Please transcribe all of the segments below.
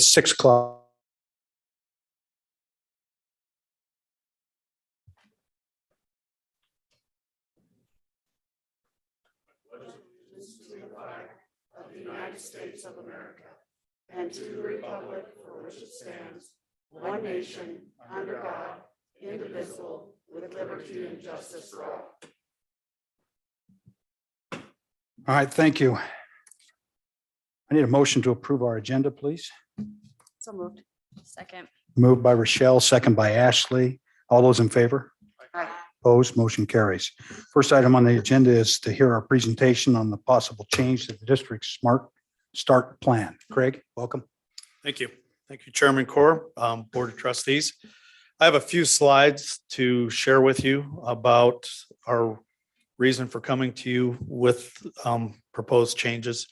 6 o'clock. Of the United States of America, and to the republic for which it stands, one nation, under God, indivisible, with liberty and justice for all. All right, thank you. I need a motion to approve our agenda, please. So moved. Second. Moved by Rochelle, second by Ashley. All those in favor? Aye. Opposed, motion carries. First item on the agenda is to hear our presentation on the possible change to the district's Smart Start Plan. Craig, welcome. Thank you. Thank you, Chairman Corr, Board of Trustees. I have a few slides to share with you about our reason for coming to you with proposed changes.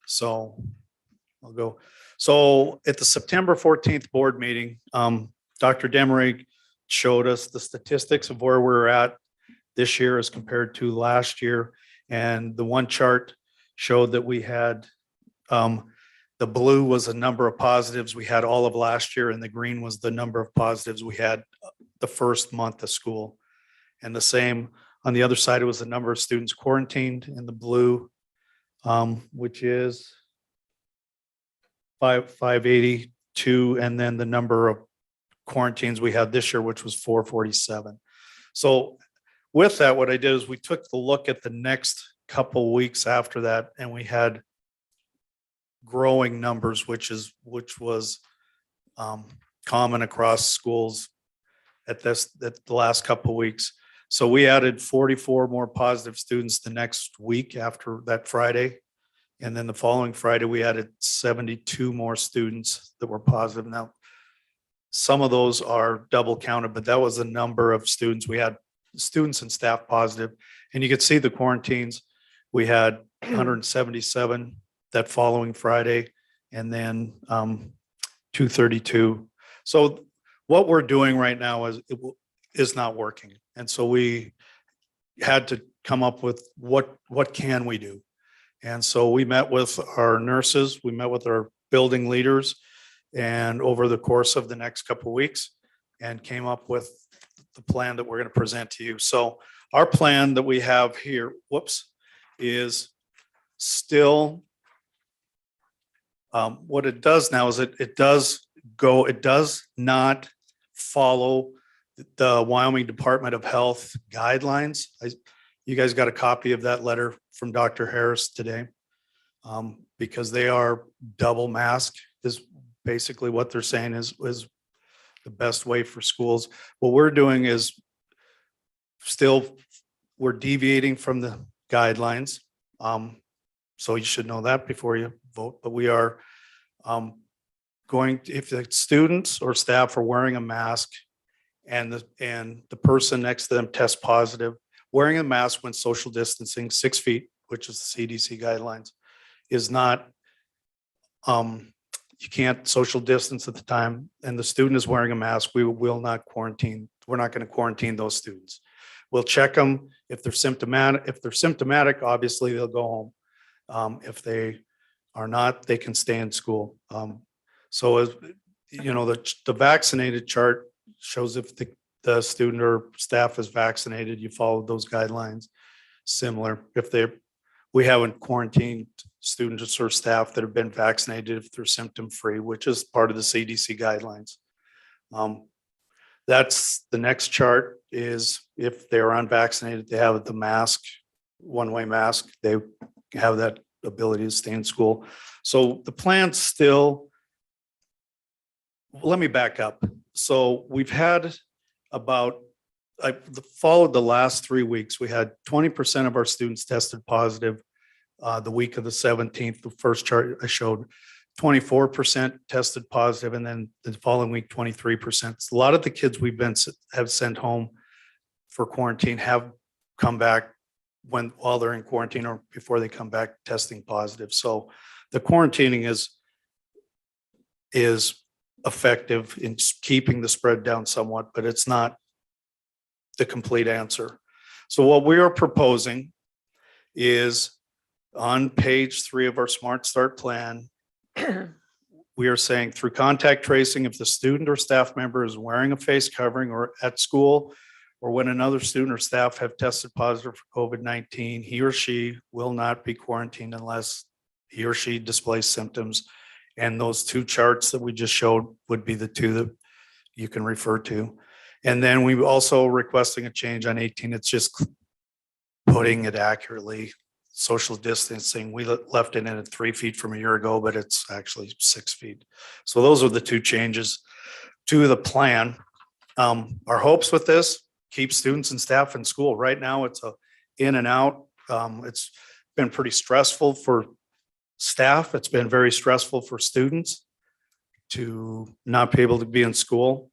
So I'll go. So at the September 14th board meeting, Dr. Demery showed us the statistics of where we're at this year as compared to last year. And the one chart showed that we had the blue was a number of positives we had all of last year, and the green was the number of positives we had the first month of school. And the same on the other side, it was the number of students quarantined in the blue, which is 582, and then the number of quarantines we had this year, which was 447. So with that, what I did is we took the look at the next couple weeks after that, and we had growing numbers, which was common across schools at the last couple of weeks. So we added 44 more positive students the next week after that Friday. And then the following Friday, we added 72 more students that were positive. Now, some of those are double counted, but that was the number of students. We had students and staff positive. And you could see the quarantines. We had 177 that following Friday, and then 232. So what we're doing right now is not working. And so we had to come up with what can we do? And so we met with our nurses, we met with our building leaders, and over the course of the next couple of weeks, and came up with the plan that we're going to present to you. So our plan that we have here, is still what it does now is it does not follow the Wyoming Department of Health guidelines. You guys got a copy of that letter from Dr. Harris today, because they are double masked is basically what they're saying is the best way for schools. What we're doing is we're deviating from the guidelines. So you should know that before you vote, but we are if the students or staff are wearing a mask and the person next to them tests positive, wearing a mask when social distancing 6 feet, which is the CDC guidelines, is not, you can't social distance at the time, and the student is wearing a mask, we will not quarantine. We're not going to quarantine those students. We'll check them. If they're symptomatic, obviously they'll go home. If they are not, they can stay in school. So as you know, the vaccinated chart shows if the student or staff is vaccinated, you follow those guidelines. Similar, we haven't quarantined students or staff that have been vaccinated if they're symptom free, which is part of the CDC guidelines. That's the next chart is if they're unvaccinated, they have the mask, one-way mask, they have that ability to stay in school. So the plan still, let me back up. So we've had I followed the last 3 weeks. We had 20% of our students tested positive the week of the 17th, the first chart I showed. 24% tested positive, and then the following week, 23%. A lot of the kids have sent home for quarantine have come back while they're in quarantine or before they come back testing positive. So the quarantining is effective in keeping the spread down somewhat, but it's not the complete answer. So what we are proposing is on page 3 of our Smart Start plan, we are saying through contact tracing, if the student or staff member is wearing a face covering or at school, or when another student or staff have tested positive for COVID-19, he or she will not be quarantined unless he or she displays symptoms. And those two charts that we just showed would be the two that you can refer to. And then we also requesting a change on 18. It's just putting it accurately. Social distancing, we left it in at 3 feet from a year ago, but it's actually 6 feet. So those are the two changes to the plan. Our hopes with this, keep students and staff in school. Right now, it's a in and out. It's been pretty stressful for staff. It's been very stressful for students to not be able to be in school.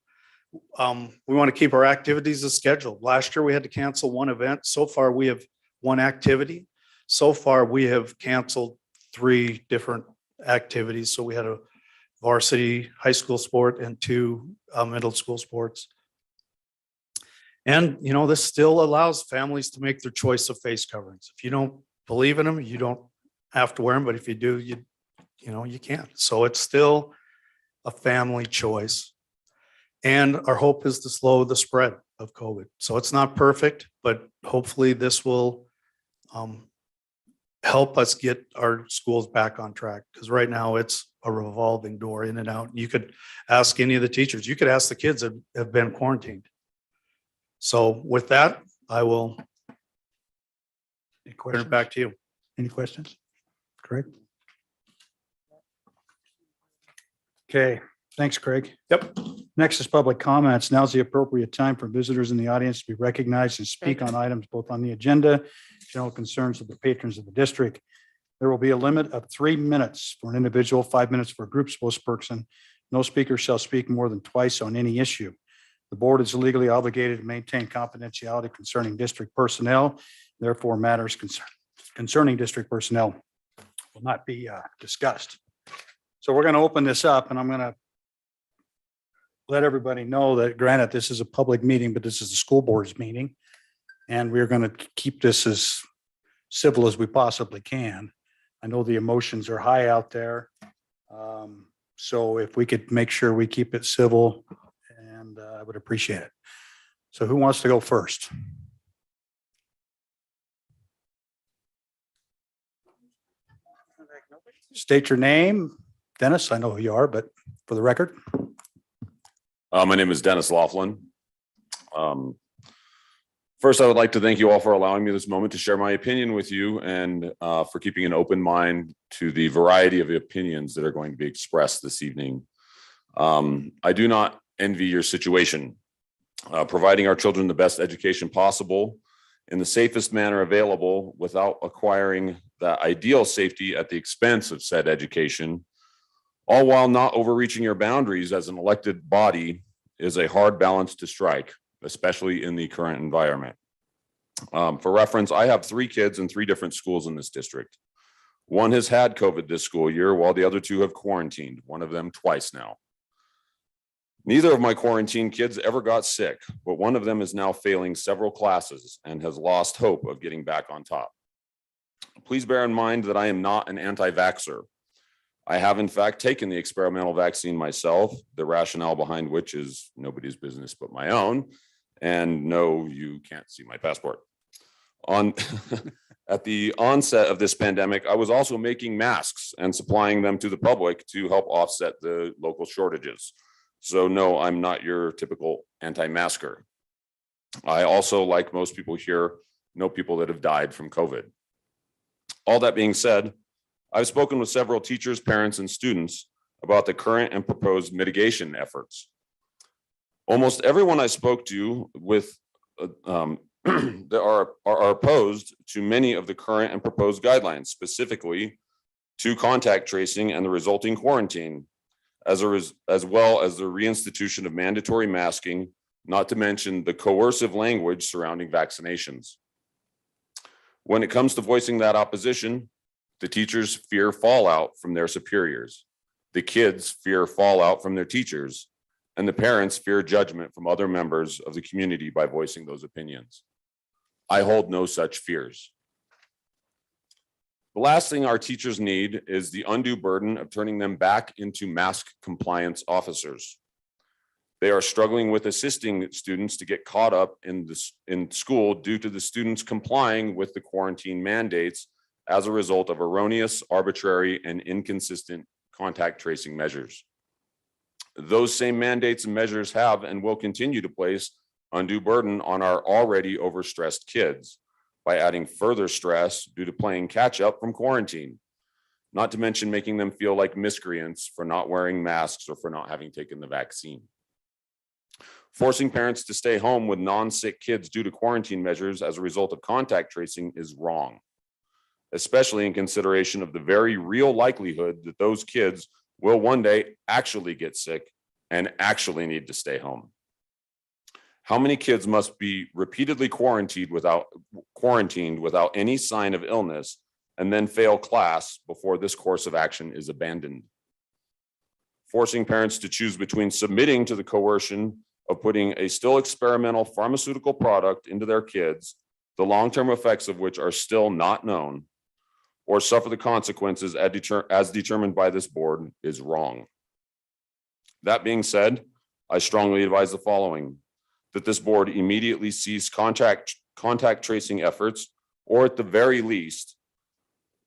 We want to keep our activities as scheduled. Last year, we had to cancel one event. So far, we have one activity. So far, we have canceled 3 different activities. So we had a varsity high school sport and 2 middle school sports. And, you know, this still allows families to make their choice of face coverings. If you don't believe in them, you don't have to wear them. But if you do, you know, you can't. So it's still a family choice. And our hope is to slow the spread of COVID. So it's not perfect, but hopefully this will help us get our schools back on track. Because right now it's a revolving door in and out. You could ask any of the teachers. You could ask the kids that have been quarantined. So with that, I will turn it back to you. Any questions? Craig? Okay, thanks, Craig. Yep. Next is public comments. Now's the appropriate time for visitors in the audience to be recognized and speak on items both on the agenda, general concerns of the patrons of the district. There will be a limit of 3 minutes for an individual, 5 minutes for a group spokesperson. No speaker shall speak more than twice on any issue. The board is legally obligated to maintain confidentiality concerning district personnel. Therefore, matters concerning district personnel will not be discussed. So we're going to open this up, and I'm going to let everybody know that granted, this is a public meeting, but this is the school board's meeting. And we're going to keep this as civil as we possibly can. I know the emotions are high out there. So if we could make sure we keep it civil, and I would appreciate it. So who wants to go first? State your name. Dennis, I know who you are, but for the record. My name is Dennis Laughlin. First, I would like to thank you all for allowing me this moment to share my opinion with you and for keeping an open mind to the variety of opinions that are going to be expressed this evening. I do not envy your situation. Providing our children the best education possible in the safest manner available without acquiring the ideal safety at the expense of said education, all while not overreaching your boundaries as an elected body, is a hard balance to strike, especially in the current environment. For reference, I have 3 kids in 3 different schools in this district. One has had COVID this school year, while the other 2 have quarantined, one of them twice now. Neither of my quarantined kids ever got sick, but one of them is now failing several classes and has lost hope of getting back on top. Please bear in mind that I am not an anti-vaxxer. I have in fact taken the experimental vaccine myself, the rationale behind which is nobody's business but my own. And no, you can't see my passport. At the onset of this pandemic, I was also making masks and supplying them to the public to help offset the local shortages. So no, I'm not your typical anti-masker. I also, like most people here, know people that have died from COVID. All that being said, I've spoken with several teachers, parents, and students about the current and proposed mitigation efforts. Almost everyone I spoke to with that are opposed to many of the current and proposed guidelines, specifically to contact tracing and the resulting quarantine, as well as the reinstitution of mandatory masking, not to mention the coercive language surrounding vaccinations. When it comes to voicing that opposition, the teachers fear fallout from their superiors. The kids fear fallout from their teachers, and the parents fear judgment from other members of the community by voicing those opinions. I hold no such fears. The last thing our teachers need is the undue burden of turning them back into mask compliance officers. They are struggling with assisting students to get caught up in school due to the students complying with the quarantine mandates as a result of erroneous, arbitrary, and inconsistent contact tracing measures. Those same mandates and measures have and will continue to place undue burden on our already overstressed kids by adding further stress due to playing catch up from quarantine, not to mention making them feel like miscreants for not wearing masks or for not having taken the vaccine. Forcing parents to stay home with non-sick kids due to quarantine measures as a result of contact tracing is wrong, especially in consideration of the very real likelihood that those kids will one day actually get sick and actually need to stay home. How many kids must be repeatedly quarantined without any sign of illness and then fail class before this course of action is abandoned? Forcing parents to choose between submitting to the coercion of putting a still experimental pharmaceutical product into their kids, the long-term effects of which are still not known, or suffer the consequences as determined by this board is wrong. That being said, I strongly advise the following: that this board immediately cease contact tracing efforts, or at the very least,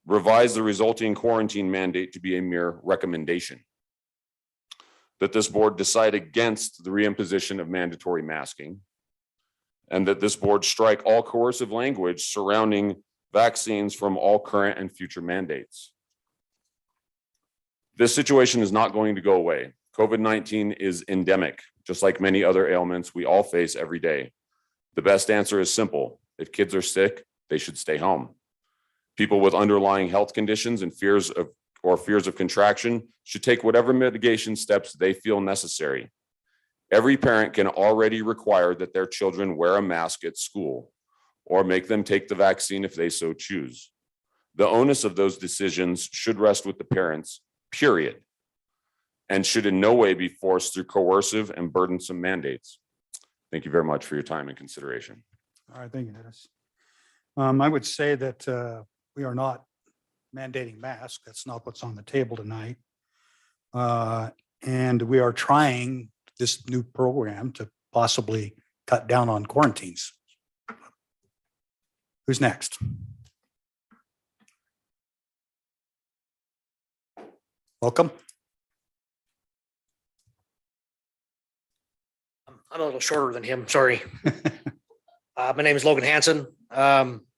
revise the resulting quarantine mandate to be a mere recommendation. That this board decide against the reimposition of mandatory masking, and that this board strike all coercive language surrounding vaccines from all current and future mandates. This situation is not going to go away. COVID-19 is endemic, just like many other ailments we all face every day. The best answer is simple. If kids are sick, they should stay home. People with underlying health conditions and fears of contraction should take whatever mitigation steps they feel necessary. Every parent can already require that their children wear a mask at school or make them take the vaccine if they so choose. The onus of those decisions should rest with the parents, period, and should in no way be forced through coercive and burdensome mandates. Thank you very much for your time and consideration. All right, thank you, Dennis. I would say that we are not mandating masks. That's not what's on the table tonight. And we are trying this new program to possibly cut down on quarantines. Who's next? Welcome. I'm a little shorter than him, sorry. My name is Logan Hansen.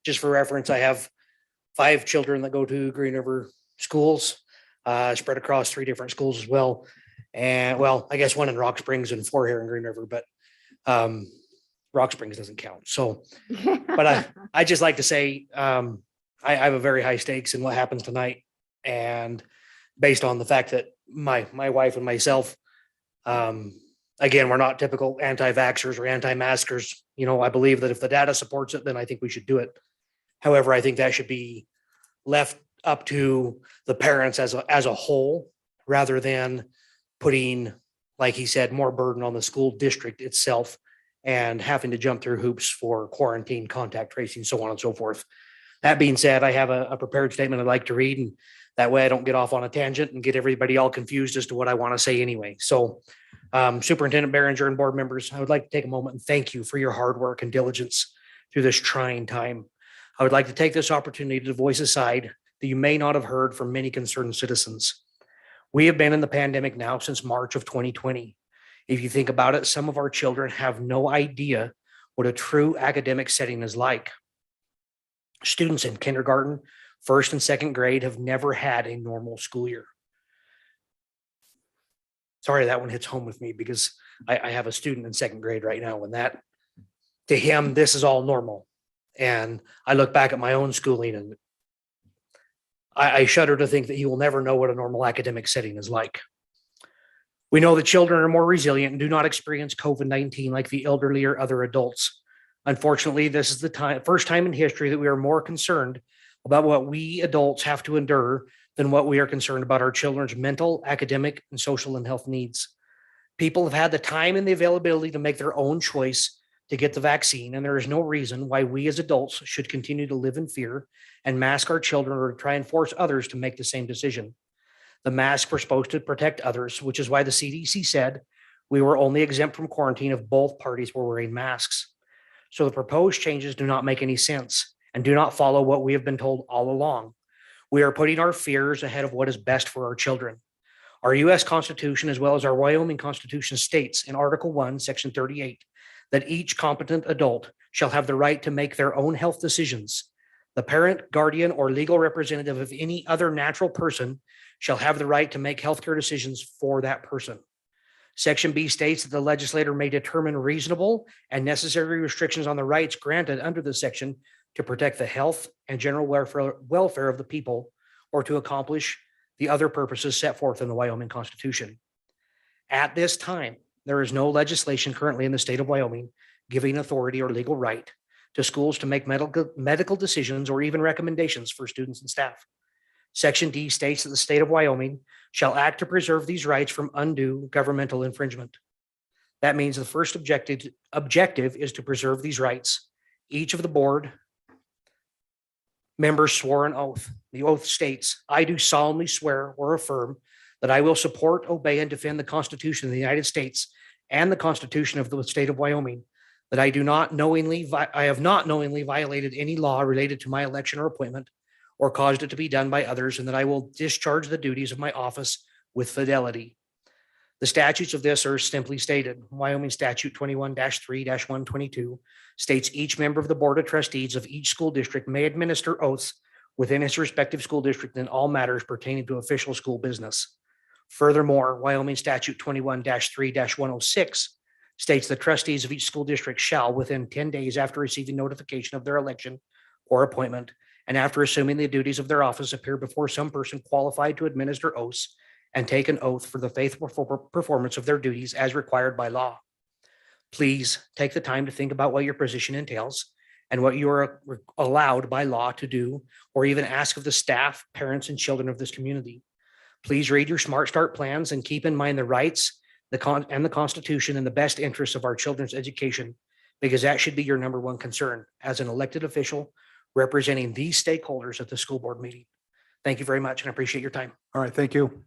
Just for reference, I have 5 children that go to Green River schools, spread across 3 different schools as well. And well, I guess 1 in Rock Springs and 4 here in Green River, but Rock Springs doesn't count. So, but I just like to say, I have a very high stakes in what happens tonight. And based on the fact that my wife and myself, again, we're not typical anti-vaxxers or anti-maskers. You know, I believe that if the data supports it, then I think we should do it. However, I think that should be left up to the parents as a whole, rather than putting, like he said, more burden on the school district itself and having to jump through hoops for quarantine, contact tracing, so on and so forth. That being said, I have a prepared statement I'd like to read, and that way I don't get off on a tangent and get everybody all confused as to what I want to say anyway. So Superintendent Behringer and board members, I would like to take a moment and thank you for your hard work and diligence through this trying time. I would like to take this opportunity to voice a side that you may not have heard from many concerned citizens. We have been in the pandemic now since March of 2020. If you think about it, some of our children have no idea what a true academic setting is like. Students in kindergarten, 1st and 2nd grade have never had a normal school year. Sorry, that one hits home with me because I have a student in 2nd grade right now, and that, to him, this is all normal. And I look back at my own schooling and I shudder to think that he will never know what a normal academic setting is like. We know that children are more resilient and do not experience COVID-19 like the elderly or other adults. Unfortunately, this is the first time in history that we are more concerned about what we adults have to endure than what we are concerned about our children's mental, academic, and social and health needs. People have had the time and the availability to make their own choice to get the vaccine, and there is no reason why we as adults should continue to live in fear and mask our children or try and force others to make the same decision. The masks were supposed to protect others, which is why the CDC said we were only exempt from quarantine if both parties were wearing masks. So the proposed changes do not make any sense and do not follow what we have been told all along. We are putting our fears ahead of what is best for our children. Our U.S. Constitution, as well as our Wyoming Constitution, states in Article 1, Section 38, that each competent adult shall have the right to make their own health decisions. The parent, guardian, or legal representative of any other natural person shall have the right to make healthcare decisions for that person. Section B states that the legislator may determine reasonable and necessary restrictions on the rights granted under this section to protect the health and general welfare of the people, or to accomplish the other purposes set forth in the Wyoming Constitution. At this time, there is no legislation currently in the state of Wyoming giving authority or legal right to schools to make medical decisions or even recommendations for students and staff. Section D states that the state of Wyoming shall act to preserve these rights from undue governmental infringement. That means the first objective is to preserve these rights. Each of the board members swore an oath. The oath states, "I do solemnly swear or affirm that I will support, obey, and defend the Constitution of the United States and the Constitution of the state of Wyoming, that I have not knowingly violated any law related to my election or appointment or caused it to be done by others, and that I will discharge the duties of my office with fidelity." The statutes of this are simply stated. Wyoming Statute 21-3-122 states each member of the Board of Trustees of each school district may administer oaths within his respective school district in all matters pertaining to official school business. Furthermore, Wyoming Statute 21-3-106 states the trustees of each school district shall, within 10 days after receiving notification of their election or appointment, and after assuming the duties of their office, appear before some person qualified to administer oaths and take an oath for the faithful performance of their duties as required by law. Please take the time to think about what your position entails and what you are allowed by law to do, or even ask of the staff, parents, and children of this community. Please read your Smart Start plans and keep in mind the rights and the Constitution and the best interests of our children's education, because that should be your number one concern as an elected official representing these stakeholders at the school board meeting. Thank you very much, and I appreciate your time. All right, thank you.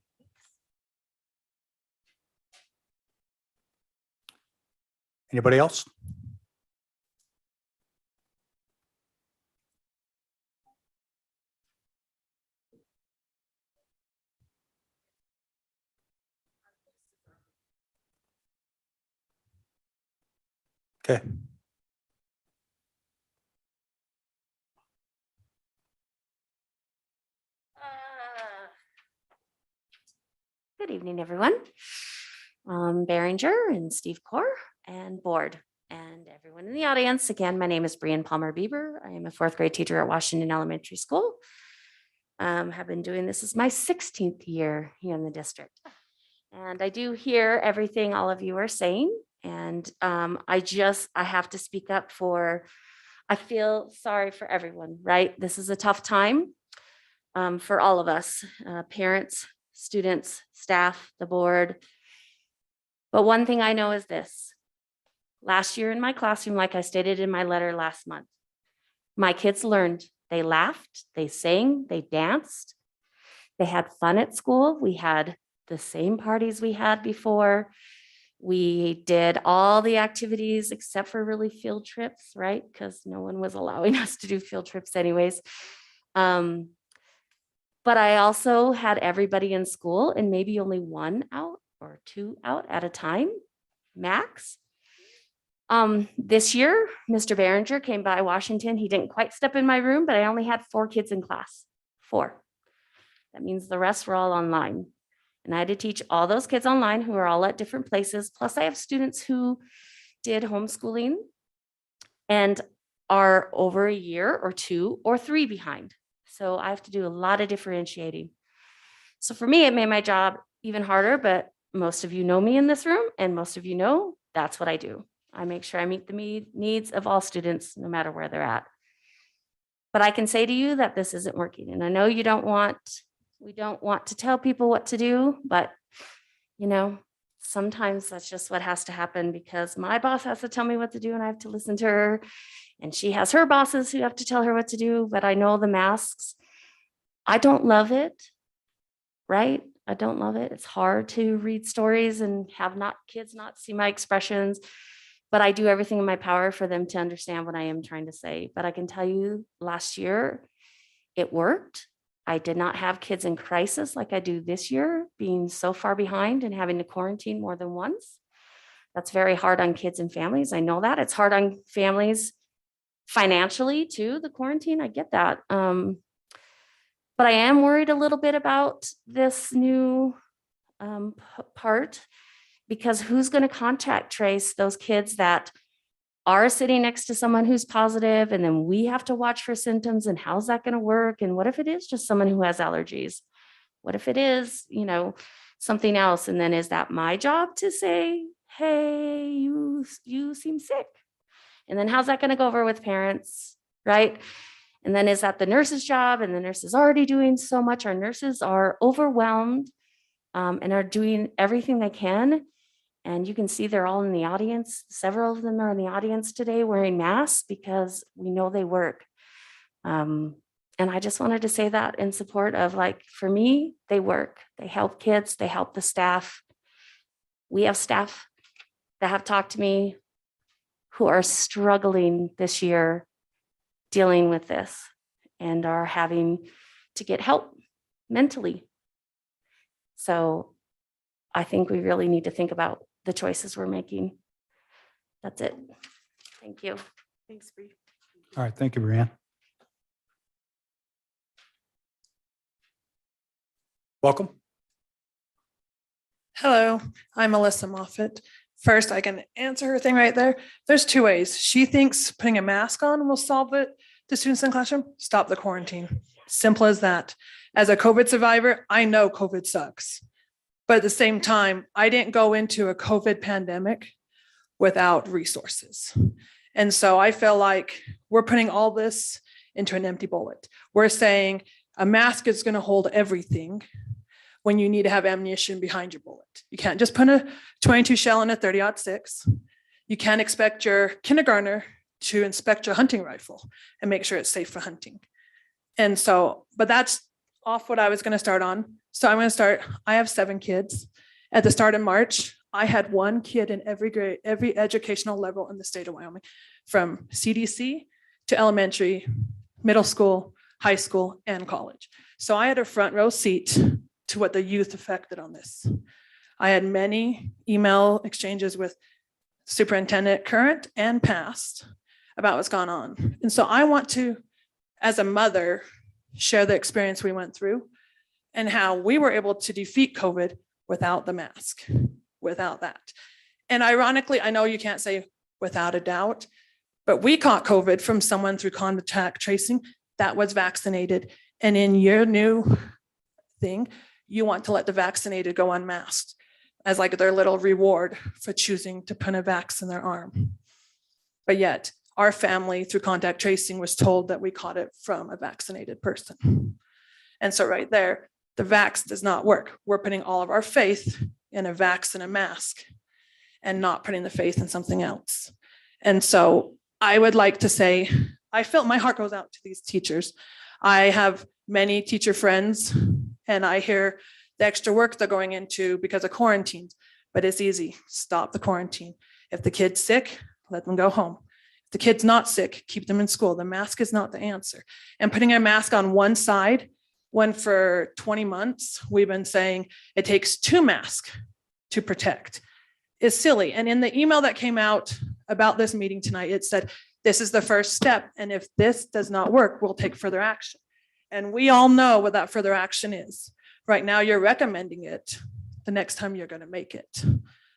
Anybody else? Okay. Good evening, everyone. Behringer and Steve Core and board and everyone in the audience. Again, my name is Brian Palmer Bieber. I am a fourth grade teacher at Washington Elementary School. Have been doing this is my 16th year here in the district. And I do hear everything all of you are saying. And I have to speak up I feel sorry for everyone, right? This is a tough time for all of us, parents, students, staff, the board. But one thing I know is this. Last year in my classroom, like I stated in my letter last month, my kids learned. They laughed, they sang, they danced, they had fun at school. We had the same parties we had before. We did all the activities except for really field trips, right? Because no one was allowing us to do field trips anyways. But I also had everybody in school and maybe only one out or two out at a time, max. This year, Mr. Behringer came by Washington. He didn't quite step in my room, but I only had 4 kids in class, 4. That means the rest were all online. And I had to teach all those kids online who are all at different places. Plus I have students who did homeschooling and are over a year or 2 or 3 behind. So I have to do a lot of differentiating. So for me, it made my job even harder, but most of you know me in this room, and most of you know that's what I do. I make sure I meet the needs of all students, no matter where they're at. But I can say to you that this isn't working. And I know we don't want to tell people what to do, but sometimes that's just what has to happen because my boss has to tell me what to do and I have to listen to her. And she has her bosses who have to tell her what to do. But I know the masks, I don't love it, right? I don't love it. It's hard to read stories and have kids not see my expressions, but I do everything in my power for them to understand what I am trying to say. But I can tell you last year, it worked. I did not have kids in crisis like I do this year, being so far behind and having to quarantine more than once. That's very hard on kids and families. I know that. It's hard on families financially too, the quarantine. I get that. But I am worried a little bit about this new part because who's going to contact trace those kids that are sitting next to someone who's positive, and then we have to watch for symptoms, and how's that going to work? And what if it is just someone who has allergies? What if it is, something else? And then is that my job to say, hey, you seem sick? And then how's that going to go over with parents, right? And then is that the nurse's job? And the nurse is already doing so much. Our nurses are overwhelmed and are doing everything they can. And you can see they're all in the audience. Several of them are in the audience today wearing masks because we know they work. And I just wanted to say that in support of, for me, they work. They help kids. They help the staff. We have staff that have talked to me who are struggling this year dealing with this and are having to get help mentally. So I think we really need to think about the choices we're making. That's it. Thank you. Thanks, Bree. All right, thank you, Brianne. Welcome. Hello, I'm Melissa Moffat. First, I can answer her thing right there. There's two ways. She thinks putting a mask on will solve it to students in the classroom. Stop the quarantine. Simple as that. As a COVID survivor, I know COVID sucks. But at the same time, I didn't go into a COVID pandemic without resources. And so I feel like we're putting all this into an empty bullet. We're saying a mask is going to hold everything when you need to have ammunition behind your bullet. You can't just put a 22 shell in a 30-06. You can't expect your kindergartner to inspect your hunting rifle and make sure it's safe for hunting. And so, but that's off what I was going to start on. So I'm going to start. I have 7 kids. At the start of March, I had 1 kid in every grade, every educational level in the state of Wyoming, from CDC to elementary, middle school, high school, and college. So I had a front row seat to what the youth affected on this. I had many email exchanges with superintendent, current and past, about what's gone on. And so I want to, as a mother, share the experience we went through and how we were able to defeat COVID without the mask, without that. And ironically, I know you can't say without a doubt, but we caught COVID from someone through contact tracing that was vaccinated. And in your new thing, you want to let the vaccinated go unmasked as like their little reward for choosing to put a vax in their arm. But yet our family through contact tracing was told that we caught it from a vaccinated person. And so right there, the vax does not work. We're putting all of our faith in a vax and a mask and not putting the faith in something else. And so I would like to say, I feel my heart goes out to these teachers. I have many teacher friends and I hear the extra work they're going into because of quarantine, but it's easy. Stop the quarantine. If the kid's sick, let them go home. If the kid's not sick, keep them in school. The mask is not the answer. And putting a mask on one side, when for 20 months, we've been saying it takes 2 masks to protect, is silly. And in the email that came out about this meeting tonight, it said, this is the first step. And if this does not work, we'll take further action. And we all know what that further action is. Right now, you're recommending it. The next time you're going to make it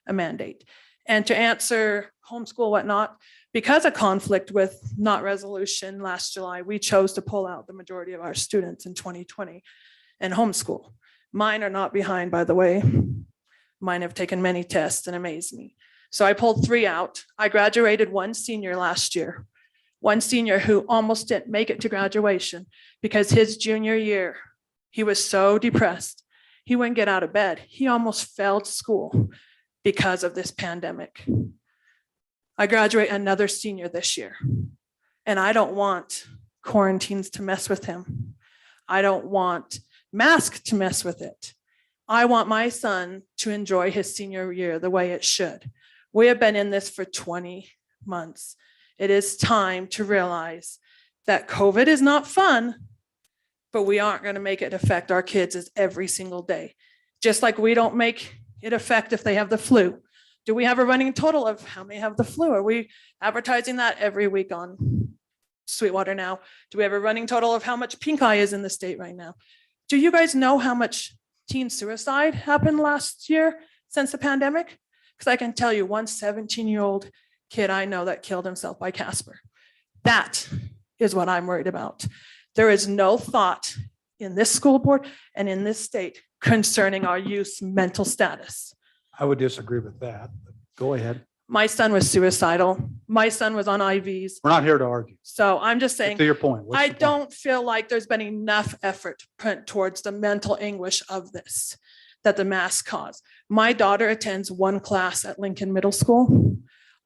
a mandate. And to answer homeschool, whatnot, because of conflict with not resolution last July, we chose to pull out the majority of our students in 2020 and homeschool. Mine are not behind, by the way. Mine have taken many tests and amazed me. So I pulled 3 out. I graduated 1 senior last year. 1 senior who almost didn't make it to graduation because his junior year, he was so depressed. He wouldn't get out of bed. He almost failed school because of this pandemic. I graduate another senior this year, and I don't want quarantines to mess with him. I don't want masks to mess with it. I want my son to enjoy his senior year the way it should. We have been in this for 20 months. It is time to realize that COVID is not fun, but we aren't going to make it affect our kids every single day. Just like we don't make it affect if they have the flu. Do we have a running total of how many have the flu? Are we advertising that every week on Sweetwater now? Do we have a running total of how much pink eye is in the state right now? Do you guys know how much teen suicide happened last year since the pandemic? Because I can tell you one 17-year-old kid I know that killed himself by Casper. That is what I'm worried about. There is no thought in this school board and in this state concerning our youth's mental status. I would disagree with that. Go ahead. My son was suicidal. My son was on IVs. We're not here to argue. So I'm just Get saying, to your point. What's I the point? don't feel like there's been enough effort put towards the mental anguish of this that the masks cause. My daughter attends one class at Lincoln Middle School.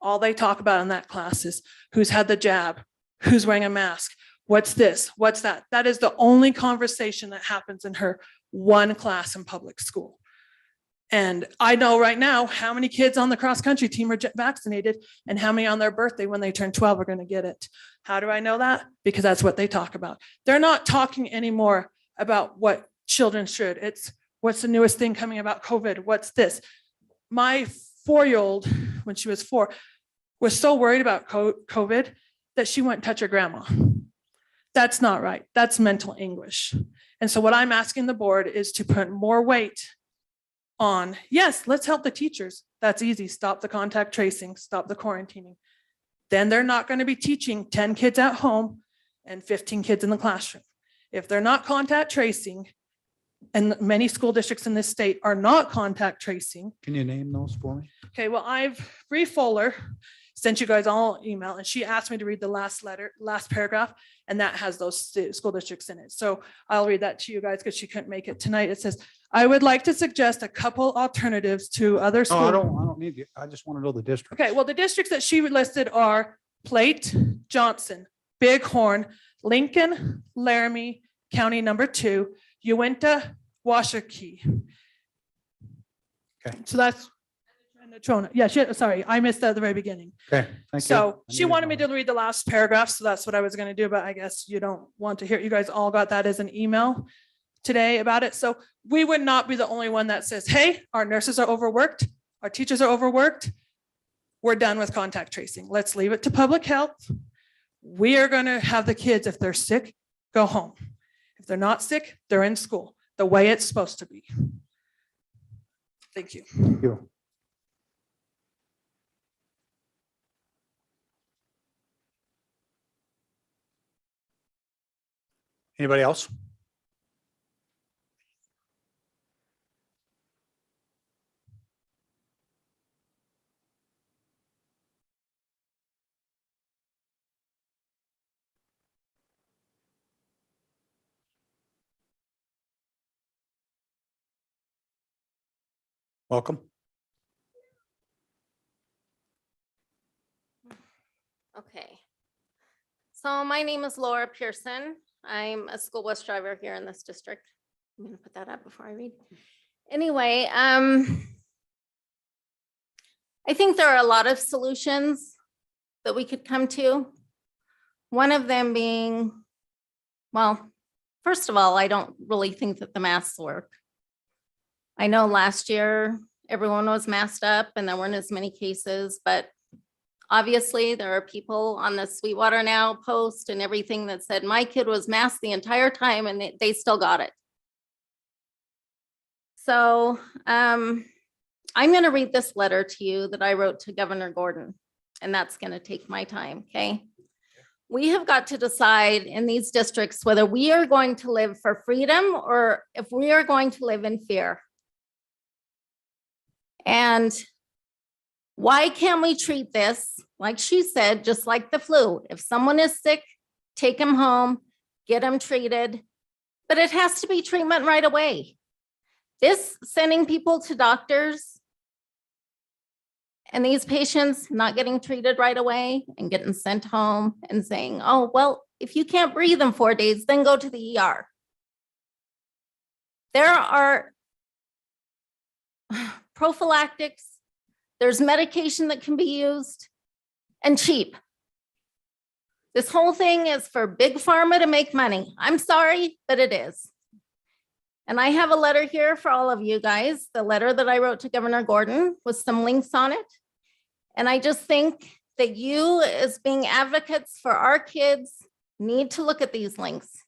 All they talk about in that class is who's had the jab, who's wearing a mask, what's this, what's that. That is the only conversation that happens in her one class in public school. And I know right now how many kids on the cross-country team are vaccinated and how many on their birthday when they turn 12 are going to get it. How do I know that? Because that's what they talk about. They're not talking anymore about what children should. It's what's the newest thing coming about COVID? What's this? My 4-year-old, when she was 4, was so worried about COVID that she wouldn't touch her grandma. That's not right. That's mental anguish. And so what I'm asking the board is to put more weight on, yes, let's help the teachers. That's easy. Stop the contact tracing, stop the quarantining. Then they're not going to be teaching 10 kids at home and 15 kids in the classroom. If they're not contact tracing, and many school districts in this state are not contact tracing. Can you name those for me? Okay, well, Bree Fuller sent you guys all an email, and she asked me to read the last paragraph, and that has those school districts in it. So I'll read that to you guys because she couldn't make it tonight. It says, I would like to suggest a couple alternatives to other No, schools. I don't need you. I just want to know the district. Okay, well, the districts that she listed are Plate, Johnson, Bighorn, Lincoln, Laramie, County number 2, Uinta, Washakie. Okay. So that's, and Natrona. Yeah, sorry, I missed that at the very beginning. Okay, thank you. So I she needed wanted me to to read the last paragraph, so that's what I was going to do, but I guess you don't want to hear it. You guys all got that as an email today about it. So we would not be the only one that says, hey, our nurses are overworked, our teachers are overworked. We're done with contact tracing. Let's leave it to public health. We are going to have the kids, if they're sick, go home. If they're not sick, they're in school the way it's supposed to be. Thank you. Thank you. Anybody else? Welcome. Okay. So my name is Laura Pearson. I'm a school bus driver here in this district. I'm going to put that up before I read. Anyway, I think there are a lot of solutions that we could come to. One of them being, well, first of all, I don't really think that the masks work. I know last year everyone was masked up and there weren't as many cases, but obviously there are people on the Sweetwater Now post and everything that said my kid was masked the entire time and they still got it. So I'm going to read this letter to you that I wrote to Governor Gordon, and that's going to take my time, okay? We have got to decide in these districts whether we are going to live for freedom or if we are going to live in fear. And why can't we treat this, like she said, just like the flu? If someone is sick, take them home, get them treated, but it has to be treatment right away. This sending people to doctors And these patients not getting treated right away and getting sent home and saying, oh, well, if you can't breathe in 4 days, then go to the ER. There are prophylactics, there's medication that can be used, and cheap. This whole thing is for big pharma to make money. I'm sorry, but it is. And I have a letter here for all of you guys, the letter that I wrote to Governor Gordon with some links on it. And I just think that you, as being advocates for our kids, need to look at these links.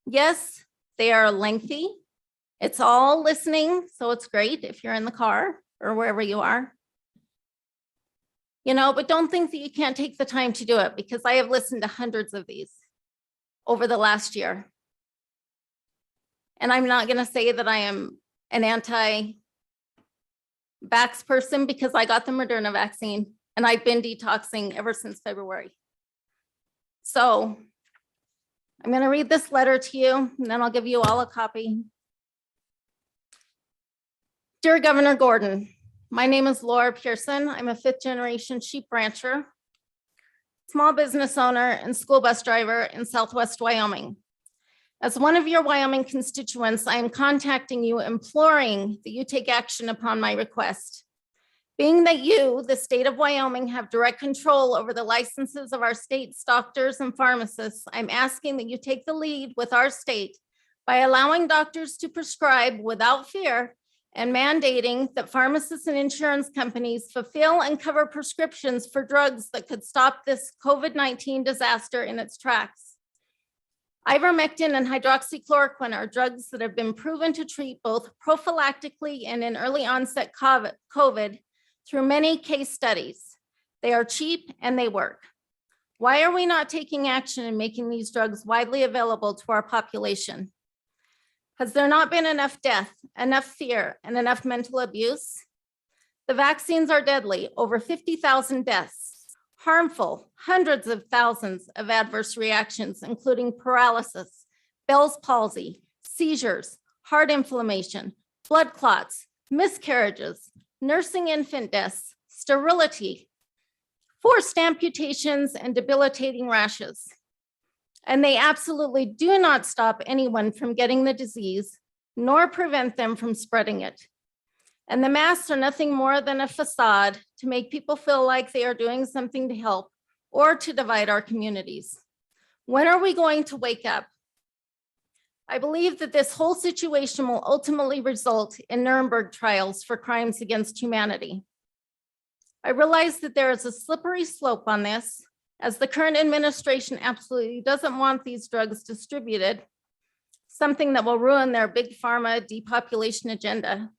Yes, they are lengthy. It's all listening, so it's great if you're in the car or wherever you are. You know, but don't think that you can't take the time to do it, because I have listened to hundreds of these over the last year. And I'm not going to say that I am an anti-vax person, because I got the Moderna vaccine and I've been detoxing ever since February. So I'm going to read this letter to you, and then I'll give you all a copy. Dear Governor Gordon, my name is Laura Pearson. I'm a 5th generation sheep rancher, small business owner, and school bus driver in Southwest Wyoming. As one of your Wyoming constituents, I am contacting you, imploring that you take action upon my request. Being that you, the state of Wyoming, have direct control over the licenses of our state's doctors and pharmacists, I'm asking that you take the lead with our state by allowing doctors to prescribe without fear, and mandating that pharmacists and insurance companies fulfill and cover prescriptions for drugs that could stop this COVID-19 disaster in its tracks. Ivermectin and hydroxychloroquine are drugs that have been proven to treat both prophylactically and in early onset COVID through many case studies. They are cheap and they work. Why are we not taking action and making these drugs widely available to our population? Has there not been enough death, enough fear, and enough mental abuse? The vaccines are deadly, over 50,000 deaths, harmful, hundreds of thousands of adverse reactions, including paralysis, Bell's palsy, seizures, heart inflammation, blood clots, miscarriages, nursing infant deaths, sterility, forced amputations, and debilitating rashes. And they absolutely do not stop anyone from getting the disease, nor prevent them from spreading it. And the masks are nothing more than a facade to make people feel like they are doing something to help or to divide our communities. When are we going to wake up? I believe that this whole situation will ultimately result in Nuremberg trials for crimes against humanity. I realize that there is a slippery slope on this, as the current administration absolutely doesn't want these drugs distributed, something that will ruin their big pharma depopulation agenda.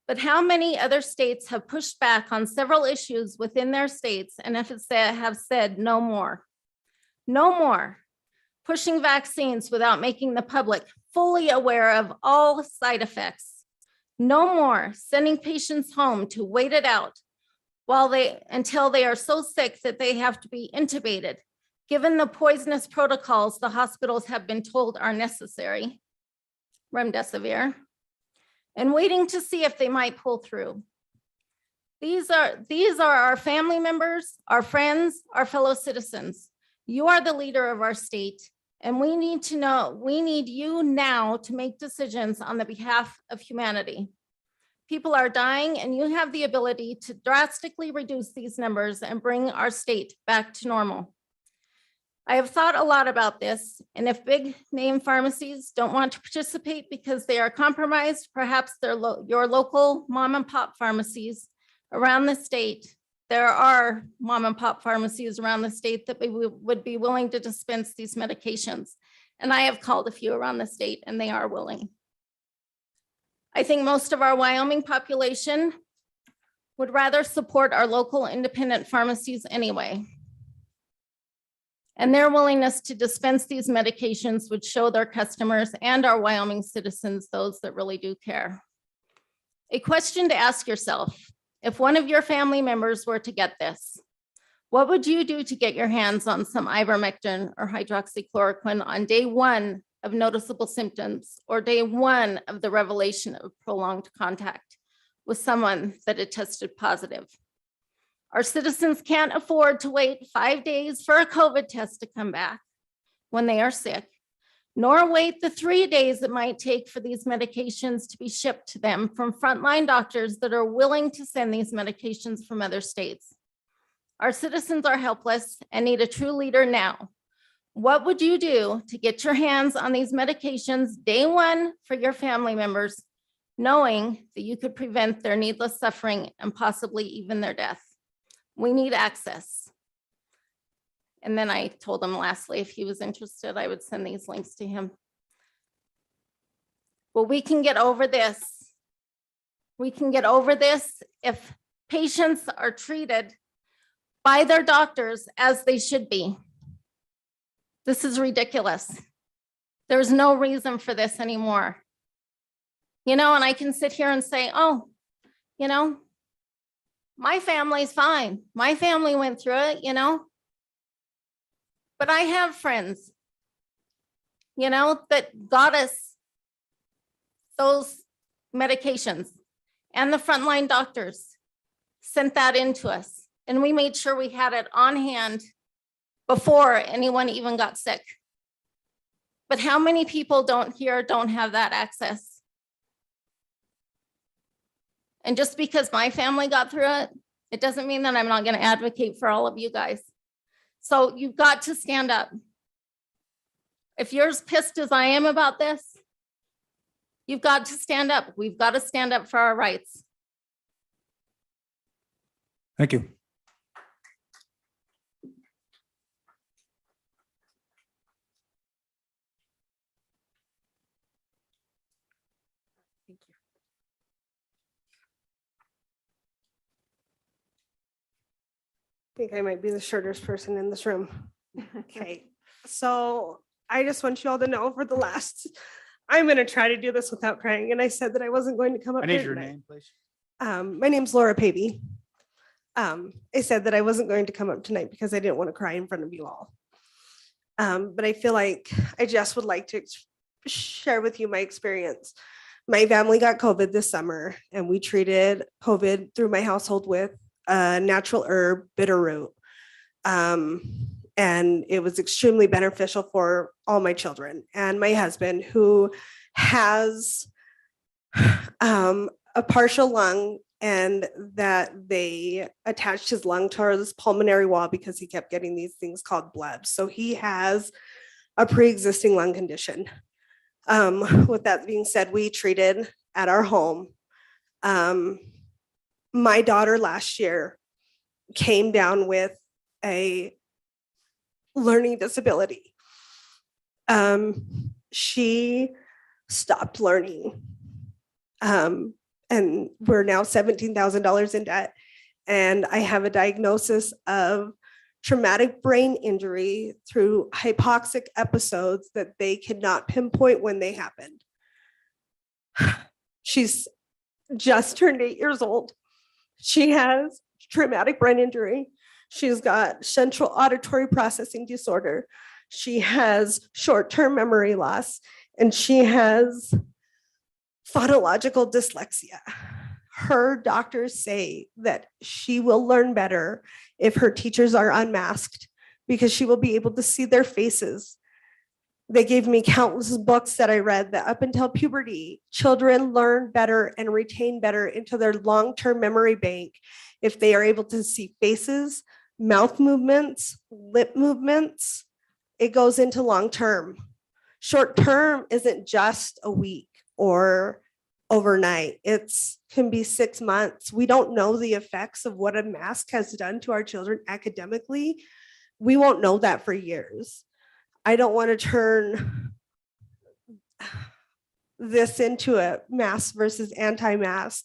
But how many other states have pushed back on several issues within their states and have said no more? No more pushing vaccines without making the public fully aware of all side effects. No more sending patients home to wait it out until they are so sick that they have to be intubated, given the poisonous protocols the hospitals have been told are necessary, remdesivir, and waiting to see if they might pull through. These are our family members, our friends, our fellow citizens. You are the leader of our state, and we need you now to make decisions on the behalf of humanity. People are dying, and you have the ability to drastically reduce these numbers and bring our state back to normal. I have thought a lot about this, and if big name pharmacies don't want to participate because they are compromised, perhaps your local mom and pop pharmacies around the state. There are mom and pop pharmacies around the state that would be willing to dispense these medications. And I have called a few around the state, and they are willing. I think most of our Wyoming population would rather support our local independent pharmacies anyway. And their willingness to dispense these medications would show their customers and our Wyoming citizens, those that really do care. A question to ask yourself: if one of your family members were to get this, what would you do to get your hands on some ivermectin or hydroxychloroquine on day one of noticeable symptoms, or day one of the revelation of prolonged contact with someone that had tested positive? Our citizens can't afford to wait 5 days for a COVID test to come back when they are sick, nor wait the 3 days it might take for these medications to be shipped to them from frontline doctors that are willing to send these medications from other states. Our citizens are helpless and need a true leader now. What would you do to get your hands on these medications day one for your family members, knowing that you could prevent their needless suffering and possibly even their death? We need access. And then I told him lastly, if he was interested, I would send these links to him. Well, we can get over this. We can get over this if patients are treated by their doctors as they should be. This is ridiculous. There's no reason for this anymore. And I can sit here and say, oh, my family's fine. My family went through it, But I have friends, that got us those medications, and the frontline doctors sent that into us. And we made sure we had it on hand before anyone even got sick. But how many people don't have that access? And just because my family got through it, it doesn't mean that I'm not going to advocate for all of you guys. So you've got to stand up. If you're as pissed as I am about this, you've got to stand up. We've got to stand up for our rights. Thank you. Thank you. I think I might be the shortest person in this room. Okay, so I just want you all to know I'm going to try to do this without crying. And I said that I wasn't going to come up I need here your tonight. name, please. My name's Laura Pavey. I said that I wasn't going to come up tonight because I didn't want to cry in front of you all. But I feel like I just would like to share with you my experience. My family got COVID this summer, and we treated COVID through my household with a natural herb, bitter root. And it was extremely beneficial for all my children and my husband, who has a partial lung, and that they attached his lung to his pulmonary wall because he kept getting these things called blebs. So he has a pre-existing lung condition. With that being said, we treated at our home. My daughter last year came down with a learning disability. She stopped learning. And we're now $17,000 in debt. And I have a diagnosis of traumatic brain injury through hypoxic episodes that they could not pinpoint when they happened. She's just turned 8 years old. She has traumatic brain injury. She's got central auditory processing disorder. She has short-term memory loss, and she has phonological dyslexia. Her doctors say that she will learn better if her teachers are unmasked, because she will be able to see their faces. They gave me countless books that I read that up until puberty, children learn better and retain better into their long-term memory bank if they are able to see faces, mouth movements, lip movements. It goes into long-term. Short-term isn't just a week or overnight. It's can be 6 months. We don't know the effects of what a mask has done to our children academically. We won't know that for years. I don't want to turn this into a mask versus anti-mask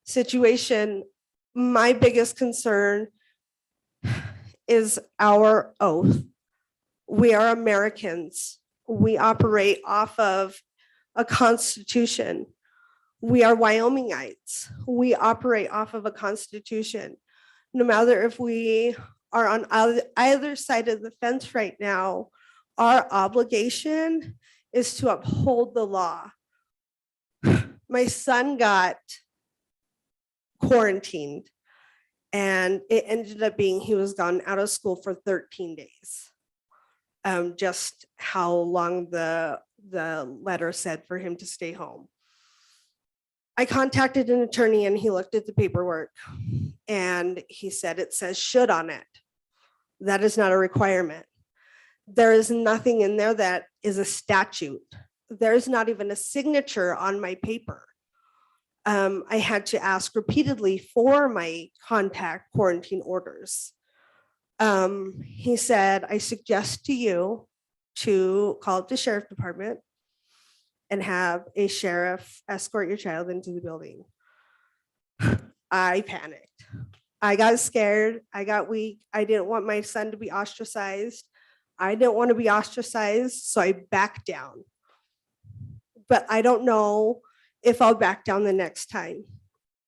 situation. My biggest concern is our oath. We are Americans. We operate off of a constitution. We are Wyomingites. We operate off of a constitution. No matter if we are on either side of the fence right now, our obligation is to uphold the law. My son got quarantined, And it ended up being he was gone out of school for 13 days. Just how long the letter said for him to stay home. I contacted an attorney and he looked at the paperwork and he said it says should on it. That is not a requirement. There is nothing in there that is a statute. There's not even a signature on my paper. I had to ask repeatedly for my contact quarantine orders. He said, I suggest to you to call up the sheriff department and have a sheriff escort your child into the building. I panicked. I got scared. I got weak. I didn't want my son to be ostracized. I didn't want to be ostracized, so I backed down. But I don't know if I'll back down the next time.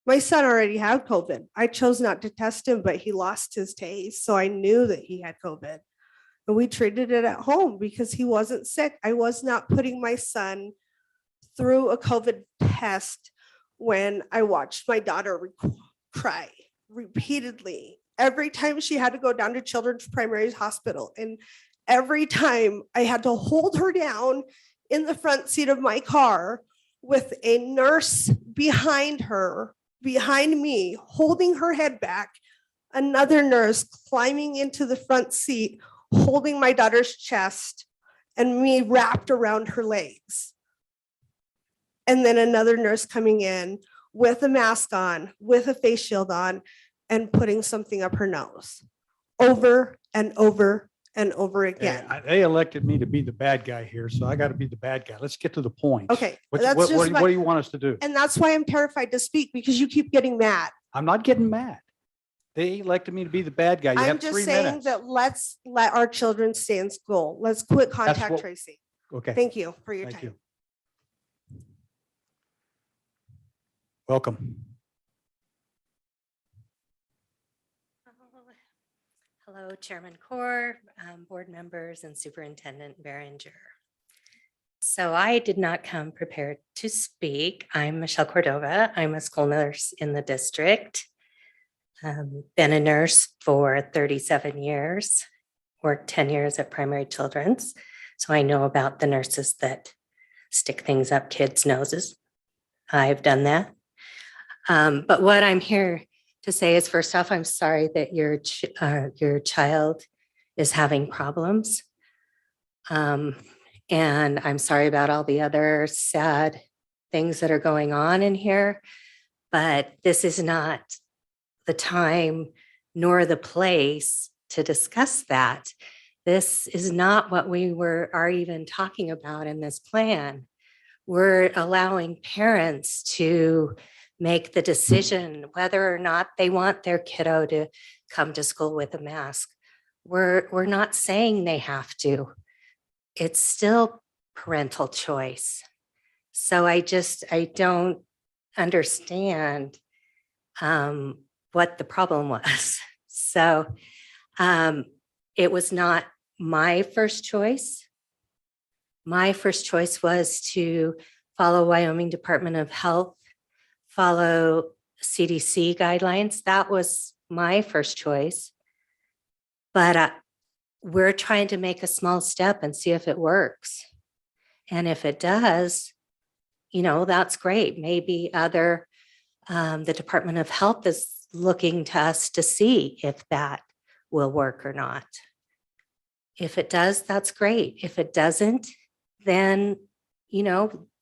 My son already had COVID. I chose not to test him, but he lost his taste, so I knew that he had COVID. And we treated it at home because he wasn't sick. I was not putting my son through a COVID test when I watched my daughter cry repeatedly. Every time she had to go down to Children's Primary Hospital, and every time I had to hold her down in the front seat of my car with a nurse behind her, behind me, holding her head back, another nurse climbing into the front seat, holding my daughter's chest, and me wrapped around her legs. And then another nurse coming in with a mask on, with a face shield on, and putting something up her nose over and over and over again. They elected me to be the bad guy here, so I got to be the bad guy. Let's get to the point. Okay, What that's just do you want us to do? and that's why I'm terrified to speak, because you keep getting mad. I'm not getting mad. They elected me to be the bad guy. You I'm have just 3 saying minutes. that let's let our children stay in school. Let's quit contact what- tracing. Okay, Thank you for your thank time. you. Welcome. Hello, Chairman Core, board members, and Superintendent Behringer. So I did not come prepared to speak. I'm Michelle Cordova. I'm a school nurse in the district. Been a nurse for 37 years, worked 10 years at Primary Children's. So I know about the nurses that stick things up kids' noses. I've done that. But what I'm here to say is, first off, I'm sorry that your child is having problems. And I'm sorry about all the other sad things that are going on in here, but this is not the time nor the place to discuss that. This is not what we are even talking about in this plan. We're allowing parents to make the decision whether or not they want their kiddo to come to school with a mask. We're not saying they have to. It's still parental choice. So I don't understand what the problem was. So it was not my first choice. My first choice was to follow Wyoming Department of Health, follow CDC guidelines. That was my first choice. But we're trying to make a small step and see if it works. And if it does, that's great. Maybe the Department of Health is looking to us to see if that will work or not. If it does, that's great. If it doesn't, then,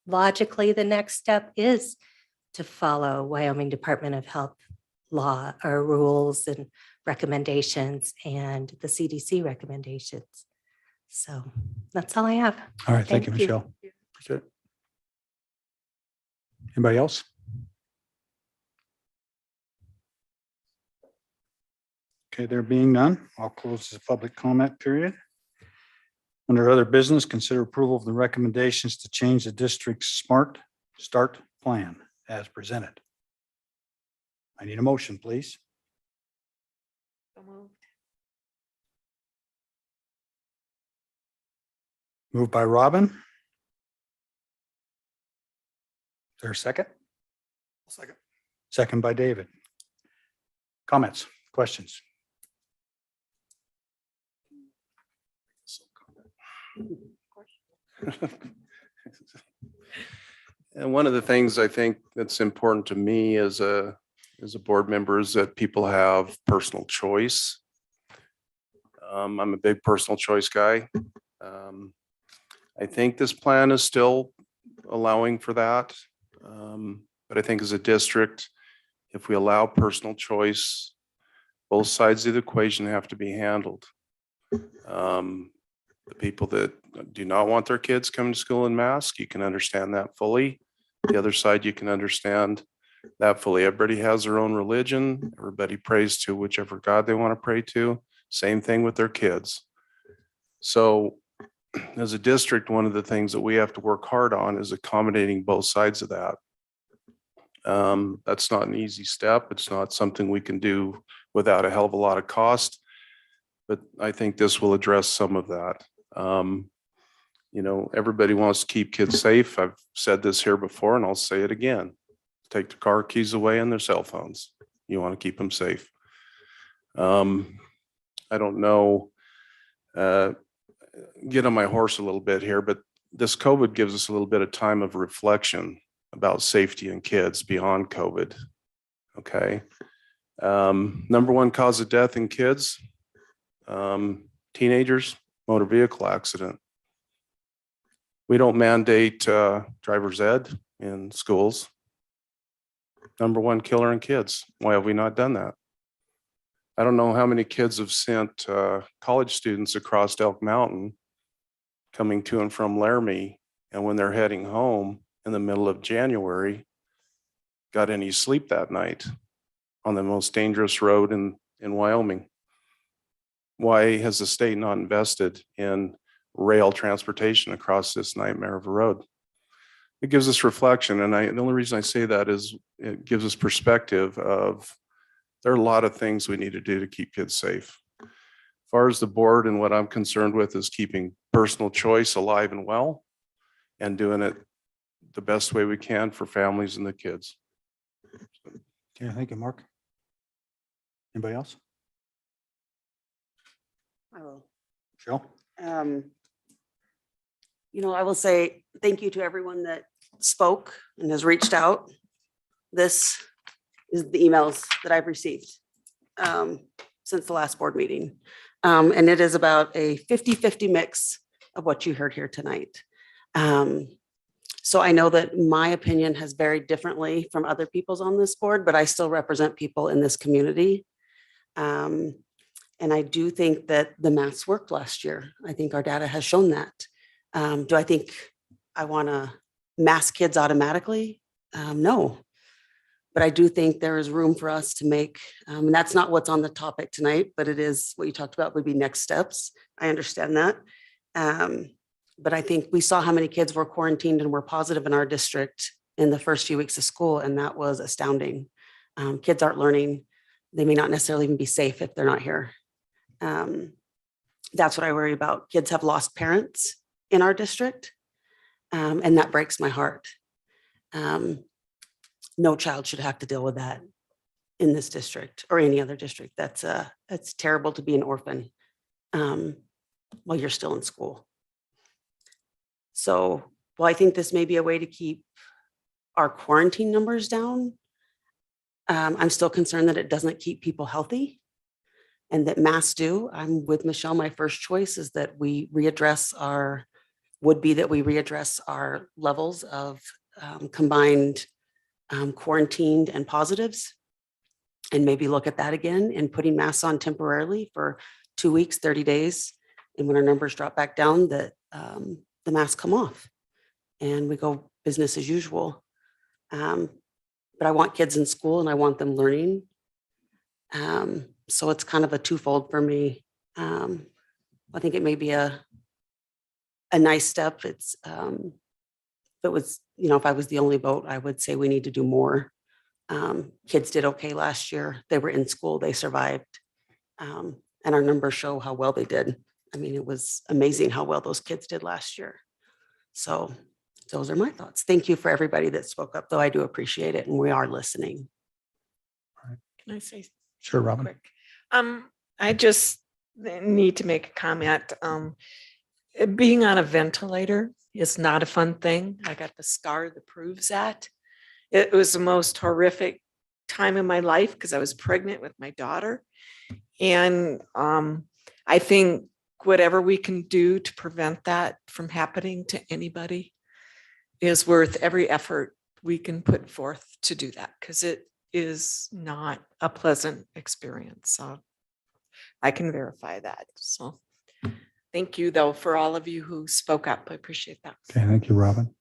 logically the next step is to follow Wyoming Department of Health law or rules and recommendations and the CDC recommendations. So that's all I have. All right, thank you, Thank you. Michelle. Appreciate it. Anybody else? Okay, there being none, I'll close the public comment period. Under other business, consider approval of the recommendations to change the district's Smart Start plan as presented. I need a motion, please. Moved by Robin. Is there a second? Second. Second by David. Comments? Questions? And one of the things I think that's important to me as a board member is that people have personal choice. I'm a big personal choice guy. I think this plan is still allowing for that. But I think as a district, if we allow personal choice, both sides of the equation have to be handled. The people that do not want their kids coming to school in masks, you can understand that fully. The other side, you can understand that fully. Everybody has their own religion. Everybody prays to whichever God they want to pray to. Same thing with their kids. So as a district, one of the things that we have to work hard on is accommodating both sides of that. That's not an easy step. It's not something we can do without a hell of a lot of cost, but I think this will address some of that. You know, everybody wants to keep kids safe. I've said this here before and I'll say it again. Take the car keys away and their cell phones. You want to keep them safe. I don't know, get on my horse a little bit here, but this COVID gives us a little bit of time of reflection about safety in kids beyond COVID. Okay. Number one cause of death in kids, teenagers, motor vehicle accident. We don't mandate driver's ed in schools. Number one killer in kids. Why have we not done that? I don't know how many kids have sent college students across Elk Mountain coming to and from Laramie, and when they're heading home in the middle of January, got any sleep that night on the most dangerous road in Wyoming. Why has the state not invested in rail transportation across this nightmare of a road? It gives us reflection, and the only reason I say that is it gives us perspective of there are a lot of things we need to do to keep kids safe. As far as the board and what I'm concerned with is keeping personal choice alive and well and doing it the best way we can for families and the kids. Okay, thank you, Mark. Anybody else? I will. Michelle? You know, I will say thank you to everyone that spoke and has reached out. This is the emails that I've received since the last board meeting. And it is about a 50-50 mix of what you heard here tonight. So I know that my opinion has varied differently from other people's on this board, but I still represent people in this community. And I do think that the masks worked last year. I think our data has shown that. Do I think I want to mask kids automatically? No. But I do think there is room for us to make, and that's not what's on the topic tonight, but it is what you talked about would be next steps. I understand that. But I think we saw how many kids were quarantined and were positive in our district in the first few weeks of school, and that was astounding. Kids aren't learning. They may not necessarily even be safe if they're not here. That's what I worry about. Kids have lost parents in our district, and that breaks my heart. No child should have to deal with that in this district or any other district. That's terrible to be an orphan while you're still in school. So, well, I think this may be a way to keep our quarantine numbers down. I'm still concerned that it doesn't keep people healthy and that masks do. I'm with Michelle. My first choice is that we readdress our levels of combined quarantined and positives, and maybe look at that again and putting masks on temporarily for 2 weeks, 30 days. And when our numbers drop back down, that the masks come off and we go business as usual. But I want kids in school and I want them learning. So it's kind of a twofold for me. I think it may be a nice step. It's if it was, if I was the only vote, I would say we need to do more. Kids did okay last year. They were in school, they survived. And our numbers show how well they did. I mean, it was amazing how well those kids did last year. So those are my thoughts. Thank you for everybody that spoke up, though. I do appreciate it, and we are listening. Can I say? Sure, Robin. Quick? I just need to make a comment. Being on a ventilator is not a fun thing. I got the scar that proves that. It was the most horrific time in my life because I was pregnant with my daughter. And I think whatever we can do to prevent that from happening to anybody is worth every effort we can put forth to do that, because it is not a pleasant experience. So I can verify that. So thank you, though, for all of you who spoke up. I appreciate that. Okay, thank you, Robin.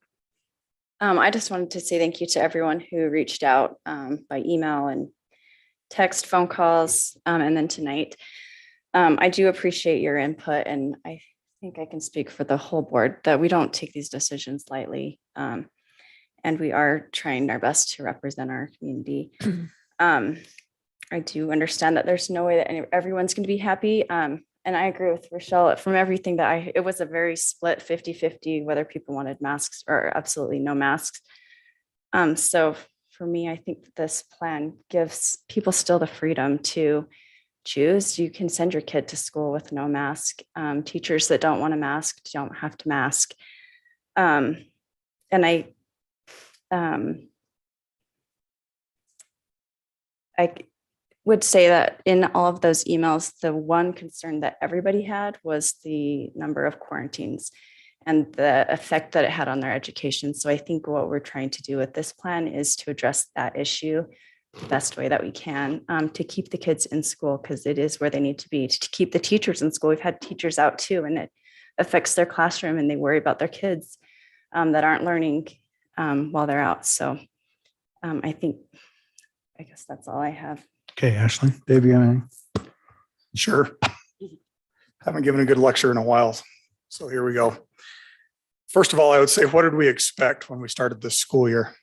I just wanted to say thank you to everyone who reached out by email and text, phone calls, and then tonight. I do appreciate your input, and I think I can speak for the whole board that we don't take these decisions lightly. And we are trying our best to represent our community. I do understand that there's no way that everyone's going to be happy. And I agree with Rochelle from everything that it was a very split 50-50, whether people wanted masks or absolutely no masks. So for me, I think that this plan gives people still the freedom to choose. You can send your kid to school with no mask. Teachers that don't want a mask don't have to mask. And I would say that in all of those emails, the one concern that everybody had was the number of quarantines and the effect that it had on their education. So I think what we're trying to do with this plan is to address that issue the best way that we can, to keep the kids in school, because it is where they need to be, to keep the teachers in school. We've had teachers out too, and it affects their classroom, and they worry about their kids that aren't learning while they're out. So I guess that's all I have. Okay, Ashley, Dave, you have anything? Sure. Haven't given a good lecture in a while. So here we go. First of all, I would say, what did we expect when we started this school year?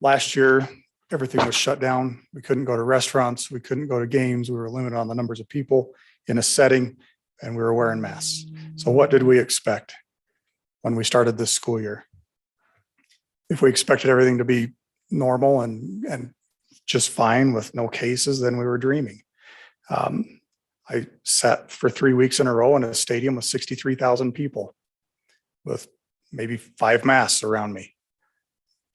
Last year, everything was shut down. We couldn't go to restaurants. We couldn't go to games. We were limited on the numbers of people in a setting, and we were wearing masks. So what did we expect when we started this school year? If we expected everything to be normal and just fine with no cases, then we were dreaming. I sat for 3 weeks in a row in a stadium with 63,000 people with maybe 5 masks around me.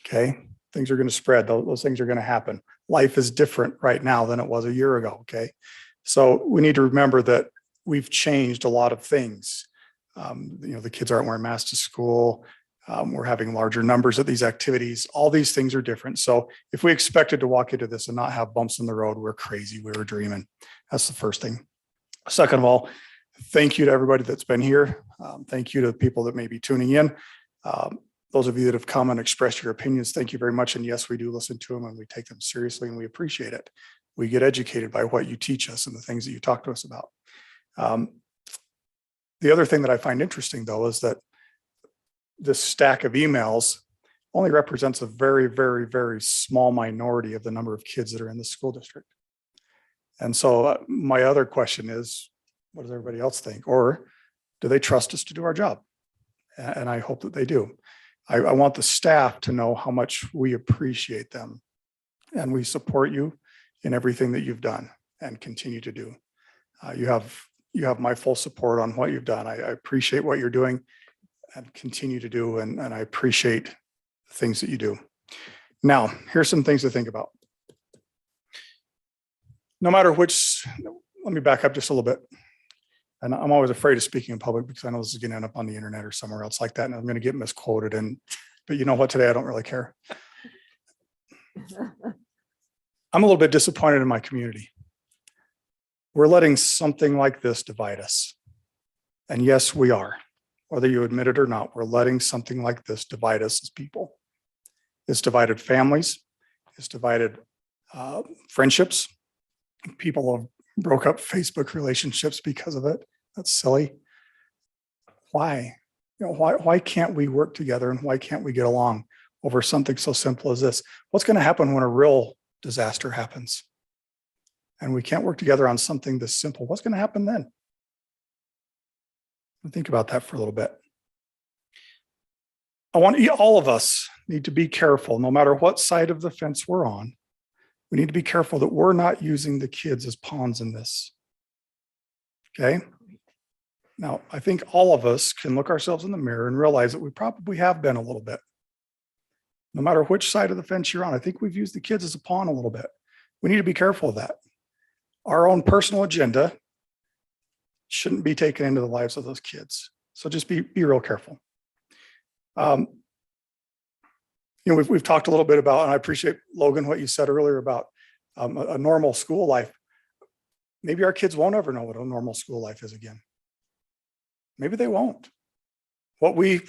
Okay. Things are going to spread. Those things are going to happen. Life is different right now than it was a year ago. Okay. So we need to remember that we've changed a lot of things. The kids aren't wearing masks to school. We're having larger numbers at these activities. All these things are different. So if we expected to walk into this and not have bumps in the road, we're crazy. We were dreaming. That's the first thing. Second of all, thank you to everybody that's been here. Thank you to the people that may be tuning in. Those of you that have come and expressed your opinions, thank you very much. And yes, we do listen to them and we take them seriously and we appreciate it. We get educated by what you teach us and the things that you talk to us about. The other thing that I find interesting, though, is that this stack of emails only represents a very, very, very small minority of the number of kids that are in the school district. And so my other question is, what does everybody else think? Or do they trust us to do our job? And I hope that they do. I want the staff to know how much we appreciate them and we support you in everything that you've done and continue to do. You have my full support on what you've done. I appreciate what you're doing and continue to do. And I appreciate the things that you do. Now, here's some things to think about. No matter which, let me back up just a little bit. And I'm always afraid of speaking in public because I know this is going to end up on the internet or somewhere else like that. And I'm going to get misquoted. But you know what, today I don't really care. I'm a little bit disappointed in my community. We're letting something like this divide us. And yes, we are. Whether you admit it or not, we're letting something like this divide us as people. It's divided families. It's divided friendships. People have broke up Facebook relationships because of it. That's silly. Why? Why can't we work together and why can't we get along over something so simple as this? What's going to happen when a real disaster happens and we can't work together on something this simple? What's going to happen then? Think about that for a little bit. All of us need to be careful, no matter what side of the fence we're on, We need to be careful that we're not using the kids as pawns in this. Okay. Now, I think all of us can look ourselves in the mirror and realize that we probably have been a little bit. No matter which side of the fence you're on, I think we've used the kids as a pawn a little bit. We need to be careful of that. Our own personal agenda shouldn't be taken into the lives of those kids. So just be real careful. We've talked a little bit about, and I appreciate, Logan, what you said earlier about a normal school life. Maybe our kids won't ever know what a normal school life is again. Maybe they won't. What we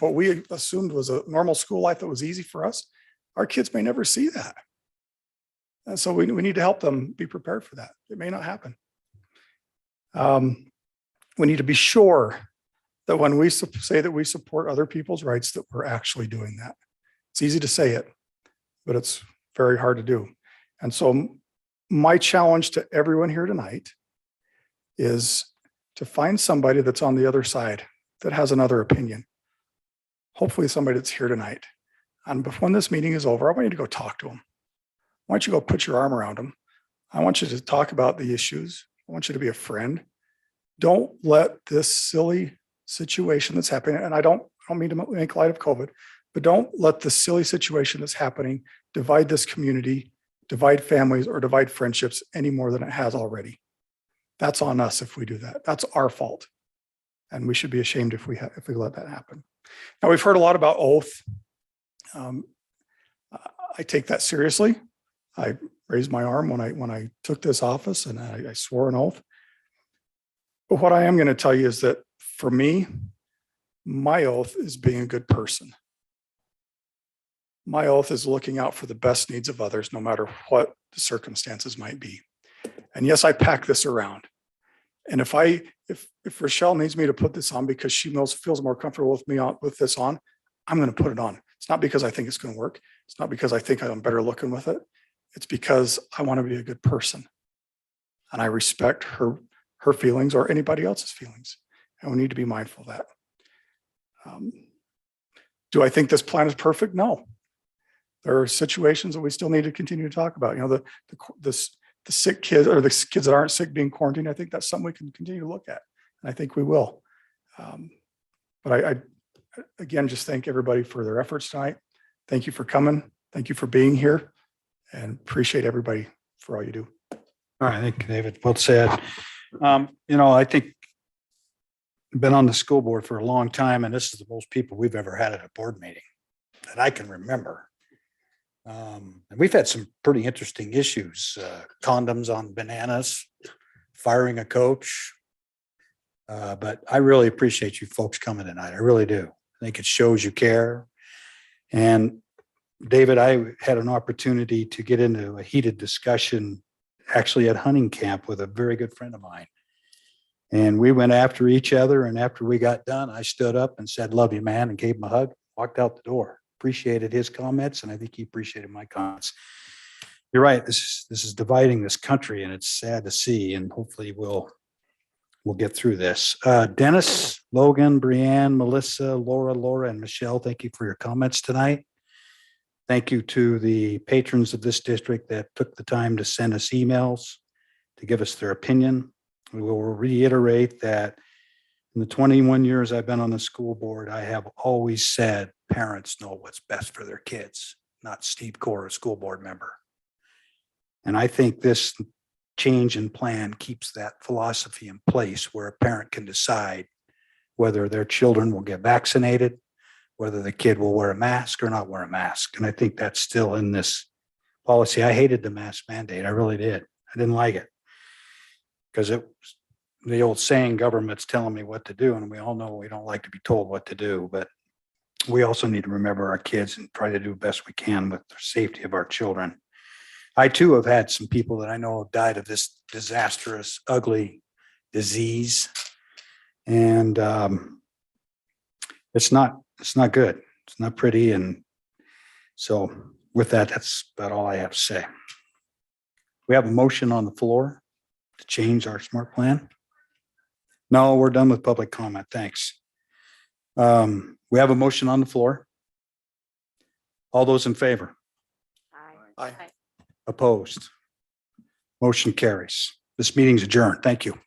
assumed was a normal school life that was easy for us, our kids may never see that. And so we need to help them be prepared for that. It may not happen. We need to be sure that when we say that we support other people's rights, that we're actually doing that. It's easy to say it, but it's very hard to do. And so my challenge to everyone here tonight is to find somebody that's on the other side that has another opinion. Hopefully somebody that's here tonight. And when this meeting is over, I want you to go talk to them. I want you to go put your arm around them. I want you to talk about the issues. I want you to be a friend. Don't let this silly situation that's happening, and I don't mean to make light of COVID, but don't let the silly situation that's happening divide this community, divide families, or divide friendships any more than it has already. That's on us if we do that. That's our fault. And we should be ashamed if we let that happen. Now, we've heard a lot about oath. I take that seriously. I raised my arm when I took this office, and I swore an oath. But what I am going to tell you is that for me, my oath is being a good person. My oath is looking out for the best needs of others, no matter what the circumstances might be. And yes, I pack this around. And if Rochelle needs me to put this on because she feels more comfortable with this on, I'm going to put it on. It's not because I think it's going to work. It's not because I think I'm better looking with it. It's because I want to be a good person. And I respect her feelings or anybody else's feelings. And we need to be mindful of that. Do I think this plan is perfect? No. There are situations that we still need to continue to talk about. The sick kids, or the kids that aren't sick being quarantined. I think that's something we can continue to look at. And I think we will. But I again, just thank everybody for their efforts tonight. Thank you for coming. Thank you for being here, and appreciate everybody for all you do. All right. Thank you, David. Well said. I think I've been on the school board for a long time, and this is the most people we've ever had at a board meeting that I can remember. And we've had some pretty interesting issues, condoms on bananas, firing a coach. But I really appreciate you folks coming tonight. I really do. I think it shows you care. And David, I had an opportunity to get into a heated discussion actually at hunting camp with a very good friend of mine. And we went after each other. And after we got done, I stood up and said, "Love you, man," and gave him a hug, walked out the door. Appreciated his comments, and I think he appreciated my comments. You're right. This is dividing this country, and it's sad to see. And hopefully we'll get through this. Dennis, Logan, Brianne, Melissa, Laura, and Michelle, thank you for your comments tonight. Thank you to the patrons of this district that took the time to send us emails to give us their opinion. We will reiterate that in the 21 years I've been on the school board, I have always said parents know what's best for their kids, not Steve Core, a school board member. And I think this change in plan keeps that philosophy in place where a parent can decide whether their children will get vaccinated, whether the kid will wear a mask or not wear a mask. And I think that's still in this policy. I hated the mask mandate. I really did. I didn't like it because it was the old saying, government's telling me what to do. And we all know we don't like to be told what to do, but we also need to remember our kids and try to do the best we can with the safety of our children. I too have had some people that I know have died of this disastrous, ugly disease. And it's not good. It's not pretty. And so with that, that's about all I have to say. We have a motion on the floor to change our SMART plan. No, we're done with public comment. Thanks. We have a motion on the floor. All those in favor? Aye. Opposed? Motion carries. This meeting's adjourned. Thank you.